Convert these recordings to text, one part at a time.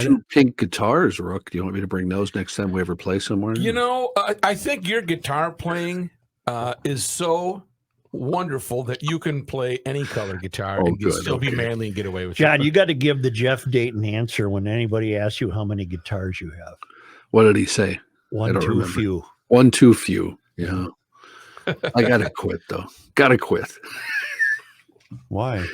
2 pink guitars, Rook. Do you want me to bring those next time we ever play somewhere? You know, I think your guitar playing is so wonderful that you can play any color guitar and still be manly and get away with it. John, you got to give the Jeff Dayton answer when anybody asks you how many guitars you have. What did he say? One too few. One too few. Yeah. I got to quit, though. Got to quit. Why?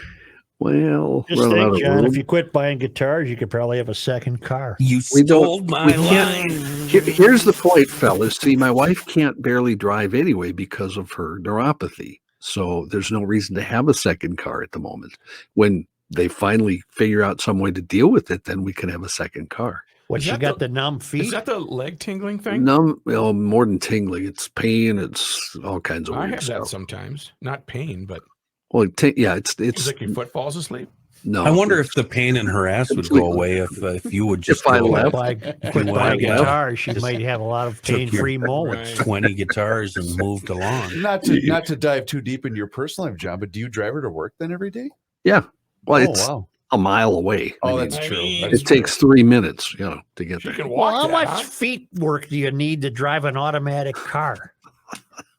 Well, just think, John, if you quit buying guitars, you could probably have a second car. You stole my line. Here's the point, fellas. See, my wife can't barely drive anyway because of her neuropathy. So there's no reason to have a second car at the moment. When they finally figure out some way to deal with it, then we can have a second car. What, you got the numb feet? Is that the leg tingling thing? Numb, well, more than tingling. It's pain. It's all kinds of weird have stuff. That sometimes. Not pain, but well, it's like your foot falls asleep. No, I wonder if the pain in her ass would go away if you would just quit buying guitars. She might have a lot of pain-free moments. 20 guitars and moved along. Not to dive too deep into your personal life, John, but do you drive her to work then every day? Yeah. Well, it's a mile away. Oh, that's true. It takes 3 minutes, to get there. Well, how much feet work do you need to drive an automatic car?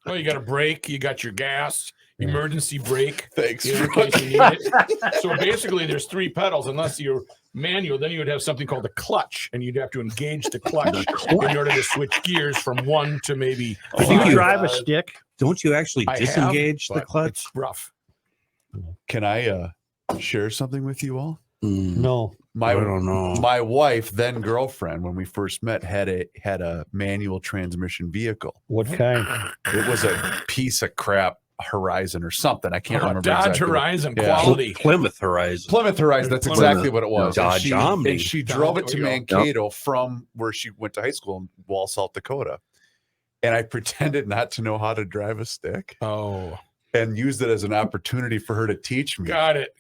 Well, you got a brake, you got your gas, emergency brake. Thanks. In case you need it. So basically, there's 3 pedals. Unless you're manual, then you would have something called the clutch, and you'd have to engage the clutch in order to switch gears from 1 to maybe 5. Do you drive a stick? Don't you actually disengage the clutch? It's rough. Can I share something with you all? No. I don't know. My wife, then girlfriend, when we first met, had a manual transmission vehicle. What kind? It was a piece of crap Horizon or something. I can't remember. Dodge exactly Horizon quality. Plymouth Horizon. Plymouth Horizon. That's exactly what it was. Dodge Omni. And she drove it to Mankato from where she went to high school in Wall, South Dakota. And I pretended not to know how to drive a stick. Oh. And used it as an opportunity for her to teach me. Got it.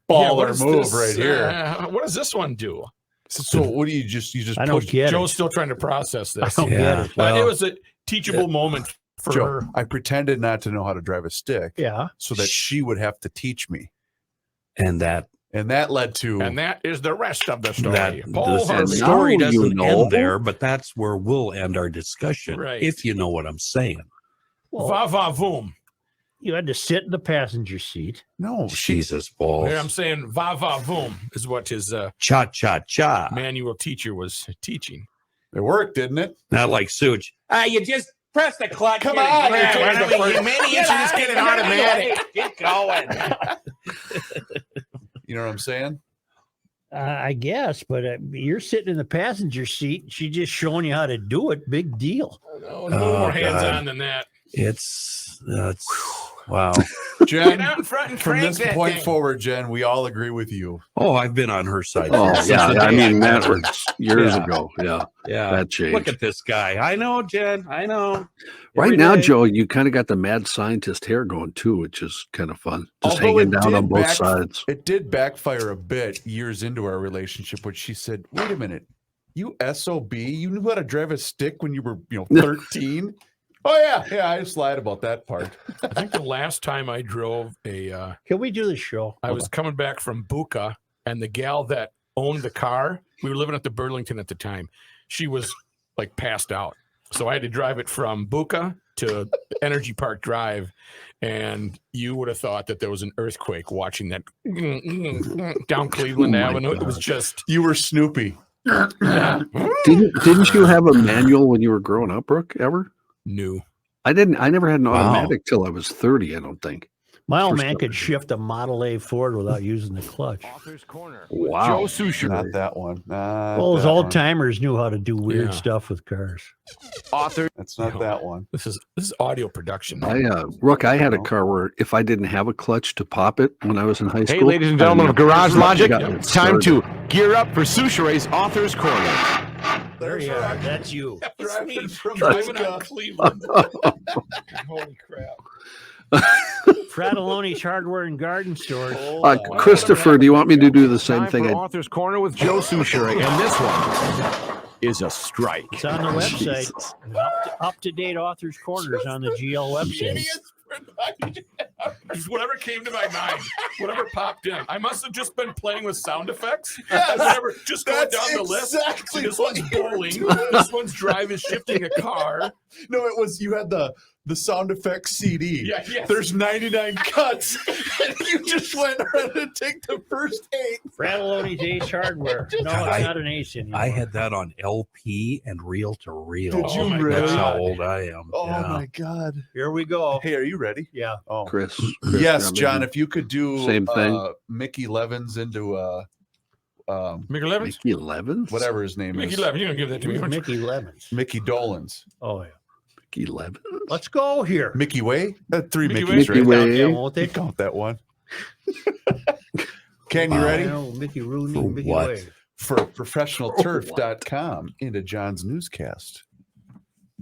Baller move right here. What does this one do? So what do you just I don't get Joe's still trying to process this. I don't get it. It was a teachable moment for Joe, her. I pretended not to know how to drive a stick. Yeah. So that she would have to teach me. And that led to And that is the rest of the story. The story doesn't end there, but that's where we'll end our discussion. Right. If you know what I'm saying. Va va voom. You had to sit in the passenger seat. No, Jesus balls. Here I'm saying va va voom is what his Cha cha cha. manual teacher was teaching. It worked, didn't it? Not like Such. You just press the clutch. Come on, You just get an automatic. Get going. You know what I'm saying? I guess, but you're sitting in the passenger seat. She just showing you how to do it. Big deal. No more hands-on than that. It's wow. Jen, Get out in front and from crank this that point thing. forward, Jen, we all agree with you. Oh, I've been on her side. Oh, since yeah. the I day mean, that met her. was years ago. Yeah. Yeah. That changed. Look at this guy. I know, Jen. I know. Right Every now, day. Joe, you kind of got the mad scientist hair going too, which is kind of fun. Just Although hanging it down did on both sides. It did backfire a bit years into our relationship when she said, wait a minute, you SOB, you knew how to drive a stick when you were 13? Oh, yeah, I just lied about that part. I think the last time I drove a Can we do the show? I was coming back from Buca, and the gal that owned the car, we were living at the Burlington at the time. She was like passed out. So I had to drive it from Buca to Energy Park Drive. And you would have thought that there was an earthquake watching that down Cleveland Avenue. It was just. You were Snoopy. Didn't you have a manual when you were growing up, Brooke, ever? New. I didn't. I never had an automatic till I was 30, I don't think. My old man could shift a Model A Ford without using the clutch. Author's Corner. Wow. Joe Souchere. Not that one. Well, those old timers knew how to do weird Yeah. stuff with cars. Author. That's not that one. This is audio production. Rook, I had a car where if I didn't have a clutch to pop it when I was in high school. Hey, ladies and gentlemen of Garage Logic, it's time to gear up for Souchere's Author's Corner. There you are. That's you. That's me driving on Cleveland. Holy crap. Fratelloni's Hardware and Garden Stores. Christopher, do you want me to do the same Time thing? for Author's Corner with Joe Souchere, and this one is a strike. It's on the website. Jesus. Up to date Author's Corners on the GL website. Just whatever came to my mind, whatever popped in. I must have just been playing with sound effects. Yes, Whatever, just going that's down the list. See, exactly this what one's you were bowling. doing. This one's drive is shifting a car. No, it was you had the sound effects CD. Yeah, yes. There's 99 cuts, and you just went around and take the first 8. Fratallone's Ace Hardware. No, it's not an Ace anymore. I had that on LP and reel to reel. Did you Oh my really? That's how God. old I am. Oh yeah. my God! Here we go. Hey, are you ready? Yeah. Oh, Chris. yes, Chris, John. If you could do Same thing. Mickey Levins into Mickey Levins? Mickey Levins? whatever his name Mickey is, Levins. You're going to give that to me. Who's aren't you? Mickey Levins? Mickey Dolans, Oh, yeah. Mickey Levins? Let's go here. Mickey Way. 3 Mickey Mickeys, Mickey right? Way. Yeah, won't They they? count that one. Ken, you Wow. ready? No, Mickey Rooney, For Mickey what? Way. For professionalturf.com into John's newscast.